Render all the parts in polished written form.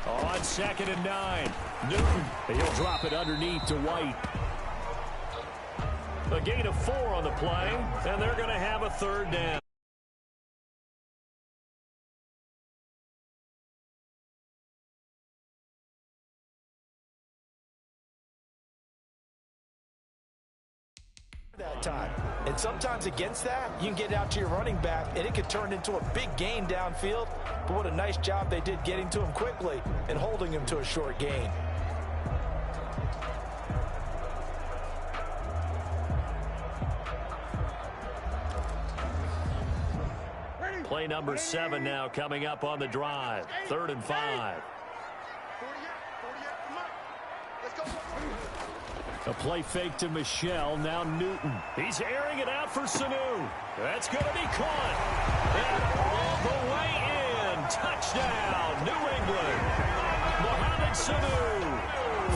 On 2nd and 9. Newton. He'll drop it underneath to White. A gain of 4 on the play, and they're going to have a 3rd down. That time. And sometimes against that, you can get out to your running back, and it could turn into a big gain downfield. But what a nice job they did getting to him quickly and holding him to a short gain. Play number 7 now coming up on the drive. 3rd and 5. A play fake to Michelle. Now Newton. He's airing it out for Sanu. That's going to be caught. And all the way in. Touchdown, New England. Mohamed Sanu.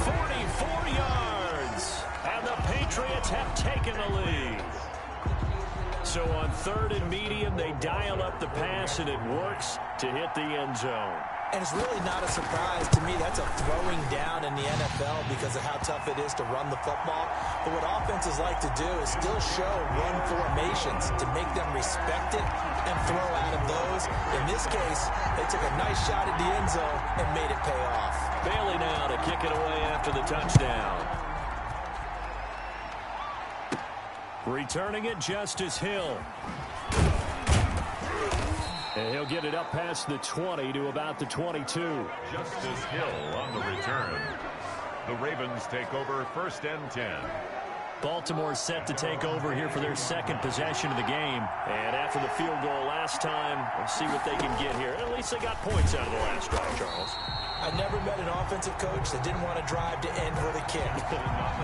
44 yards. And the Patriots have taken the lead. So on 3rd and medium, they dial up the pass, and it works to hit the end zone. And it's really not a surprise to me. That's a throwing down in the NFL because of how tough it is to run the football. But what offenses like to do is still show run formations to make them respect it and throw out of those. In this case, they took a nice shot at the end zone and made it pay off. Bailey now to kick it away after the touchdown. Returning it, Justice Hill. And he'll get it up past the 20 to about the 22. Justice Hill on the return. The Ravens take over 1st and 10. Baltimore set to take over here for their 2nd possession of the game. And after the field goal last time, we'll see what they can get here. At least they got points out of the last drive, Charles. I never met an offensive coach that didn't want to drive to end with a kick.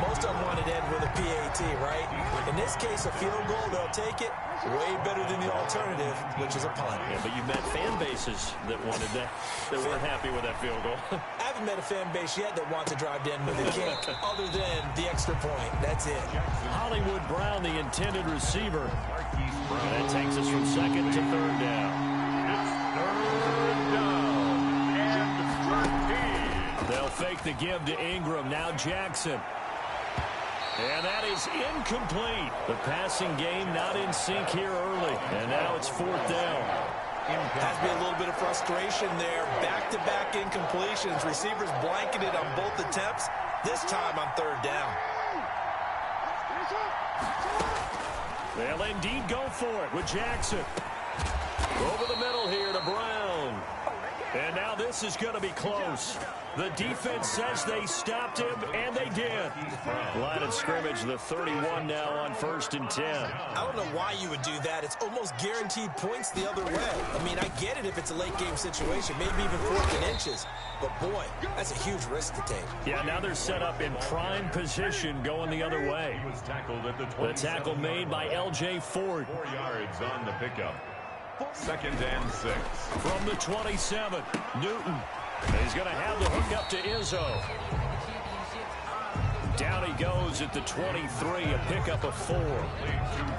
Most of them wanted to end with a PAT, right? In this case, a field goal, they'll take it. Way better than the alternative, which is a punt. Yeah, but you've met fan bases that wanted that weren't happy with that field goal. I haven't met a fan base yet that wants to drive to end with a kick, other than the extra point. That's it. Hollywood Brown, the intended receiver. That takes us from 2nd to 3rd down. It's 3rd down and 13. They'll fake the give to Ingram. Now Jackson. And that is incomplete. The passing game not in sync here early. And now it's 4th down. Has to be a little bit of frustration there. Back-to-back incompletions. Receivers blanketed on both attempts. This time on 3rd down. They'll indeed go for it with Jackson. Over the middle here to Brown. And now this is going to be close. The defense says they stopped him, and they did. Line of scrimmage, the 31 now on 1st and 10. I don't know why you would do that. It's almost guaranteed points the other way. I mean, I get it if it's a late-game situation, maybe even 4th and inches. But, boy, that's a huge risk to take. Yeah, now they're set up in prime position going the other way. He was tackled at the The tackle made by L.J. Ford. 4 yards on the pickup. 2nd and 6. From the 27, Newton. He's going to have the hook up to Izzo. Down he goes at the 23, a pickup of 4.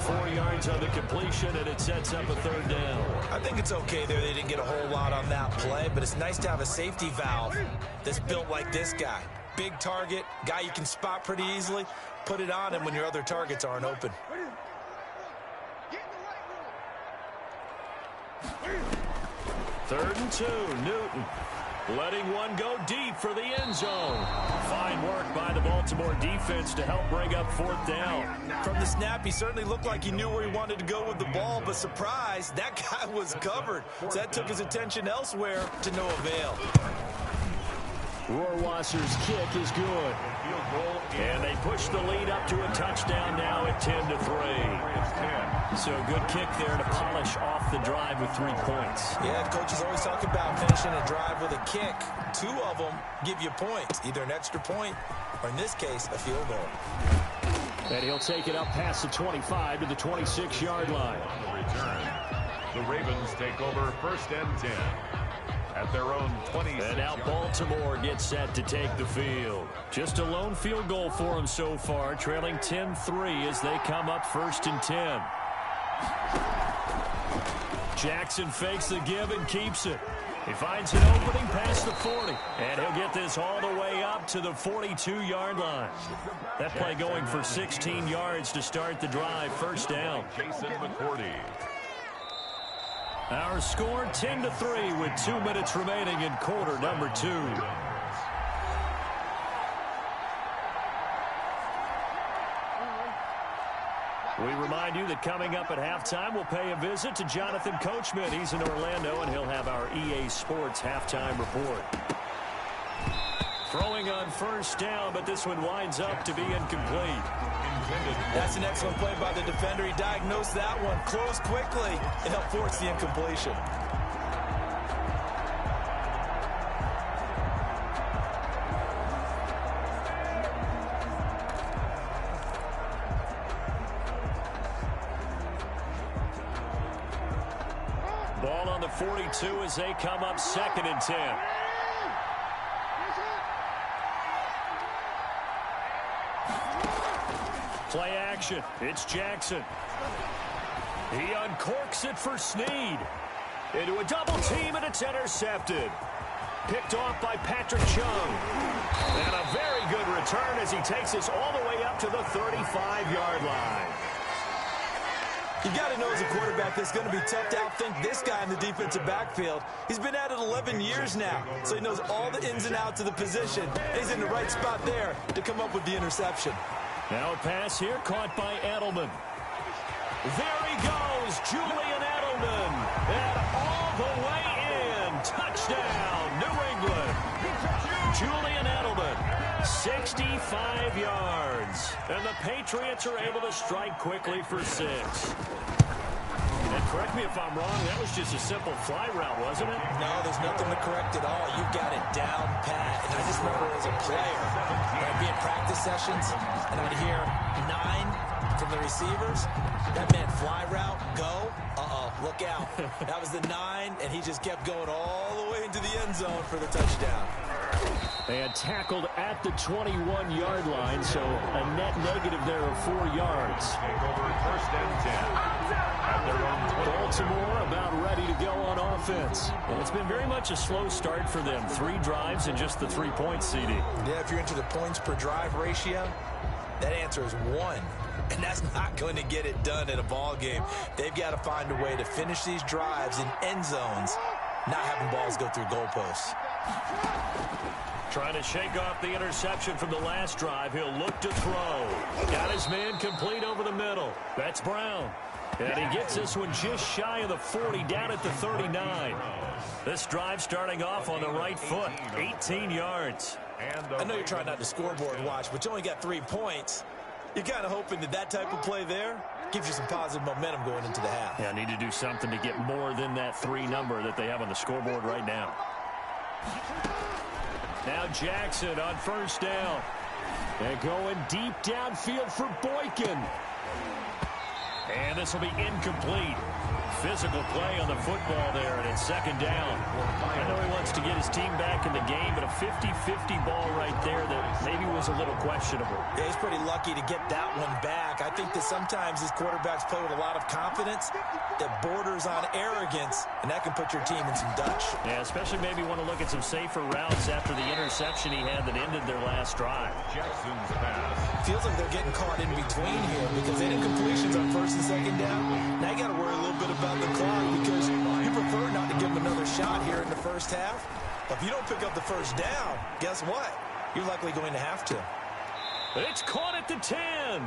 4 yards on the completion, and it sets up a 3rd down. I think it's okay there. They didn't get a whole lot on that play, but it's nice to have a safety valve that's built like this guy. Big target, guy you can spot pretty easily. Put it on him when your other targets aren't open. 3rd and 2, Newton. Letting one go deep for the end zone. Fine work by the Baltimore defense to help bring up 4th down. From the snap, he certainly looked like he knew where he wanted to go with the ball, but surprise, that guy was covered. So that took his attention elsewhere to no avail. Rohrwasser's kick is good. And they push the lead up to a touchdown now at 10-3. So good kick there to polish off the drive with 3 points. Yeah, coaches always talk about finishing a drive with a kick. 2 of them give you points, either an extra point or, in this case, a field goal. And he'll take it up past the 25 to the 26-yard line. On the return, the Ravens take over 1st and 10. At their own 26. And now Baltimore gets set to take the field. Just a lone field goal for them so far, trailing 10-3 as they come up 1st and 10. Jackson fakes the give and keeps it. He finds an opening past the 40, and he'll get this all the way up to the 42-yard line. That play going for 16 yards to start the drive. First down. Jason McCourty. Our score 10-3 with 2 minutes remaining in quarter number 2. We remind you that coming up at halftime, we'll pay a visit to Jonathan Coachman. He's in Orlando, and he'll have our EA Sports halftime report. Throwing on first down, but this one winds up to be incomplete. That's an excellent play by the defender. He diagnosed that one, closed quickly, and helped force the incompletion. Ball on the 42 as they come up 2nd and 10. Play action. It's Jackson. He uncorks it for Snead. Into a double team, and it's intercepted. Picked off by Patrick Chung. And a very good return as he takes us all the way up to the 35-yard line. You got to know as a quarterback that's going to be tough to outthink this guy in the defensive backfield. He's been at it 11 years now, so he knows all the ins and outs of the position. And he's in the right spot there to come up with the interception. Now a pass here caught by Edelman. There he goes, Julian Edelman. And all the way in. Touchdown, New England. Julian Edelman, 65 yards. And the Patriots are able to strike quickly for 6. And correct me if I'm wrong, that was just a simple fly route, wasn't it? No, there's nothing to correct at all. You've got it down pat. And I just remember as a player, when I'd be in practice sessions, and I'd hear 9 from the receivers. That meant fly route, go. Look out. That was the 9, and he just kept going all the way into the end zone for the touchdown. And tackled at the 21-yard line, so a net negative there of 4 yards. Take over 1st and 10. At their own Baltimore about ready to go on offense. And it's been very much a slow start for them. 3 drives and just the 3 points, CD. Yeah, if you're into the points per drive ratio, that answer is 1. And that's not going to get it done in a ball game. They've got to find a way to finish these drives in end zones, not having balls go through goalposts. Trying to shake off the interception from the last drive. He'll look to throw. Got his man complete over the middle. That's Brown. And he gets this one just shy of the 40, down at the 39. This drive starting off on the right foot. 18 yards. I know you're trying not to scoreboard watch, but you only got 3 points. You're kind of hoping that that type of play there gives you some positive momentum going into the half. Yeah, need to do something to get more than that 3 number that they have on the scoreboard right now. Now Jackson on first down. They're going deep downfield for Boykin. And this will be incomplete. Physical play on the football there, and it's 2nd down. I know he wants to get his team back in the game, but a 50-50 ball right there that maybe was a little questionable. Yeah, he's pretty lucky to get that one back. I think that sometimes these quarterbacks play with a lot of confidence that borders on arrogance, and that can put your team in some Dutch. Yeah, especially maybe want to look at some safer routes after the interception he had that ended their last drive. Jackson's pass. Feels like they're getting caught in between here because they had incompletions on 1st and 2nd down. Now you got to worry a little bit about the clock because you prefer not to give them another shot here in the first half. But if you don't pick up the first down, guess what? You're likely going to have to. It's caught at the 10.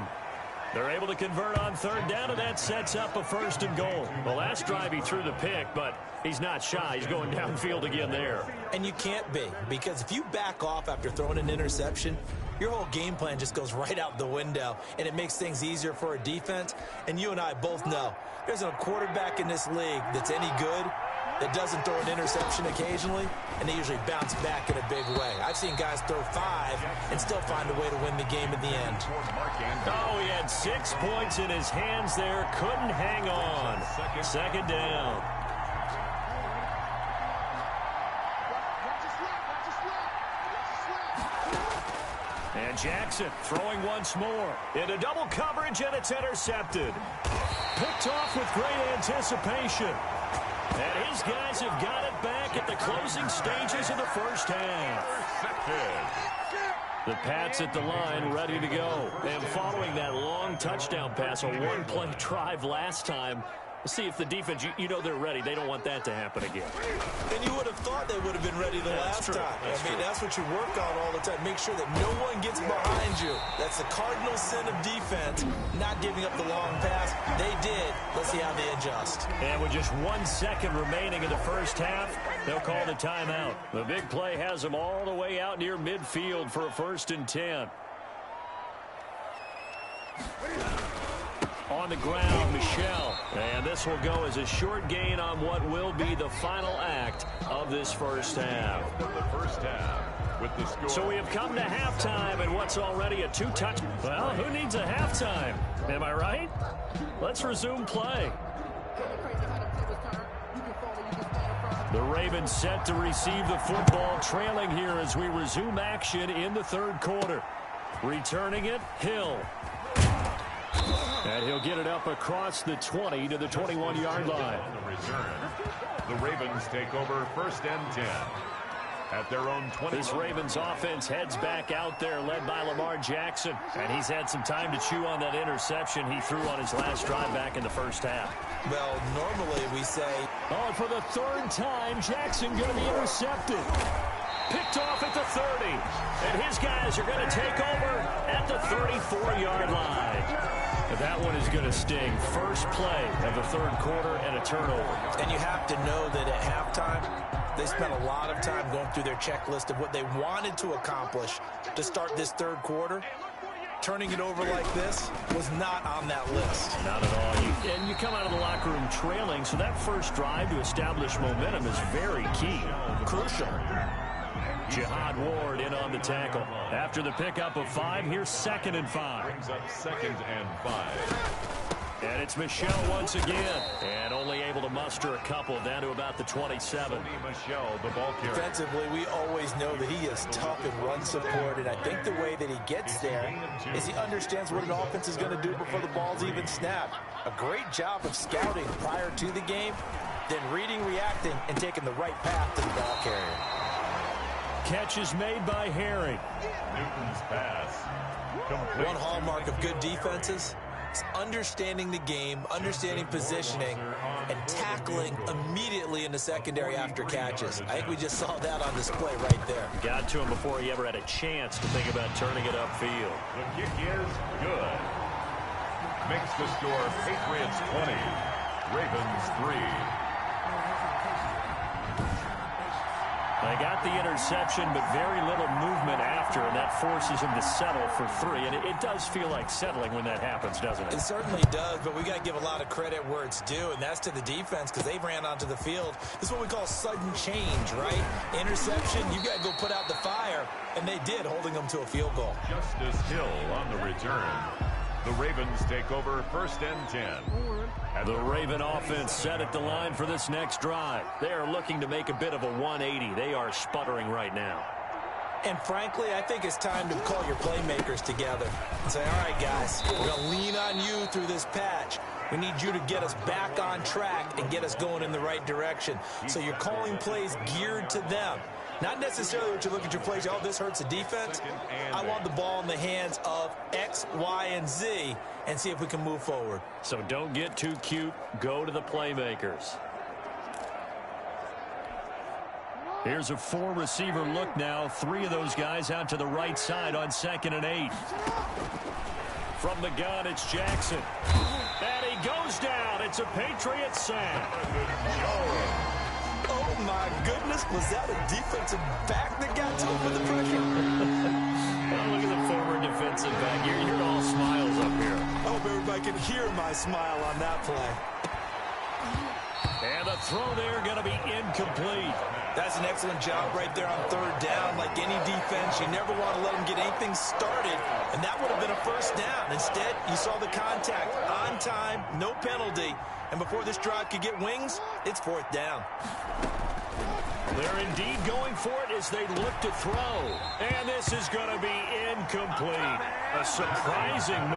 They're able to convert on 3rd down, and that sets up a 1st and goal. The last drive he threw the pick, but he's not shy. He's going downfield again there. And you can't be, because if you back off after throwing an interception, your whole game plan just goes right out the window, and it makes things easier for a defense. And you and I both know there's a quarterback in this league that's any good that doesn't throw an interception occasionally, and they usually bounce back in a big way. I've seen guys throw 5 and still find a way to win the game in the end. Oh, he had 6 points in his hands there. Couldn't hang on. 2nd down. And And Jackson throwing once more. Into double coverage, and it's intercepted. Picked off with great anticipation. And his guys have got it back at the closing stages of the first half. The Pats at the line, ready to go. And following that long touchdown pass, a one-play drive last time, see if the defense, you know they're ready. They don't want that to happen again. And you would have thought they would have been ready the last time. That's what you work on all the time. Make sure that no one gets behind you. That's the cardinal sin of defense, not giving up the long pass. They did. Let's see how they adjust. And with just 1 second remaining in the first half, they'll call the timeout. The big play has them all the way out near midfield for a 1st and 10. On the ground, Michel. And this will go as a short gain on what will be the final act of this first half. With the score. So we have come to halftime, and what's already a 2-touch. Well, who needs a halftime? Am I right? Let's resume play. The Ravens set to receive the football, trailing here as we resume action in the 3rd quarter. Returning it, Hill. And he'll get it up across the 20 to the 21-yard line. On the return, the Ravens take over 1st and 10 at their own 20. This Ravens offense heads back out there, led by Lamar Jackson. And he's had some time to chew on that interception he threw on his last drive back in the first half. Well, normally we say... Oh, for the 3rd time, Jackson going to be intercepted. Picked off at the 30. And his guys are going to take over at the 34-yard line. That one is going to sting. First play of the 3rd quarter and a turnover. And you have to know that at halftime, they spent a lot of time going through their checklist of what they wanted to accomplish to start this 3rd quarter. Turning it over like this was not on that list. Not at all. And you come out of the locker room trailing, so that first drive to establish momentum is very key. Crucial. Jihad Ward in on the tackle. After the pickup of 5, here's 2nd and 5. Brings up 2nd and 5. And it's Michel once again. And only able to muster a couple down to about the 27. Michel, the ball carrier. Defensively, we always know that he is tough in run support. And I think the way that he gets there is he understands what an offense is going to do before the ball's even snapped. A great job of scouting prior to the game, then reading, reacting, and taking the right path to the ball carrier. Catch is made by Herring. Newton's pass. Complete. One hallmark of good defenses is understanding the game, understanding positioning, and tackling immediately in the secondary after catches. I think we just saw that on display right there. Got to him before he ever had a chance to think about turning it upfield. The kick is good. Makes the score Patriots 20, Ravens 3. They got the interception, but very little movement after, and that forces him to settle for 3. And it does feel like settling when that happens, doesn't it? It certainly does, but we got to give a lot of credit where it's due, and that's to the defense because they ran onto the field. This is what we call sudden change, right? Interception, you got to go put out the fire, and they did, holding them to a field goal. Justice Hill on the return. The Ravens take over 1st and 10. The Raven offense set at the line for this next drive. They are looking to make a bit of a 180. They are sputtering right now. And frankly, I think it's time to call your playmakers together and say, all right, guys, we're going to lean on you through this patch. We need you to get us back on track and get us going in the right direction. So you're calling plays geared to them. Not necessarily what you look at your plays, oh, this hurts the defense. I want the ball in the hands of X, Y, and Z and see if we can move forward. So don't get too cute. Go to the playmakers. Here's a 4-receiver look now. 3 of those guys out to the right side on 2nd and 8. From the gun, it's Jackson. And he goes down. It's a Patriot sack. Oh, my goodness. Was that a defensive back that got to him with the pressure? Oh, look at the former defensive back. You're all smiles up here. I hope everybody can hear my smile on that play. And the throw there going to be incomplete. That's an excellent job right there on 3rd down. Like any defense, you never want to let them get anything started, and that would have been a 1st down. Instead, you saw the contact on time, no penalty, and before this drive could get wings, it's 4th down. They're indeed going for it as they look to throw. And this is going to be incomplete. A surprising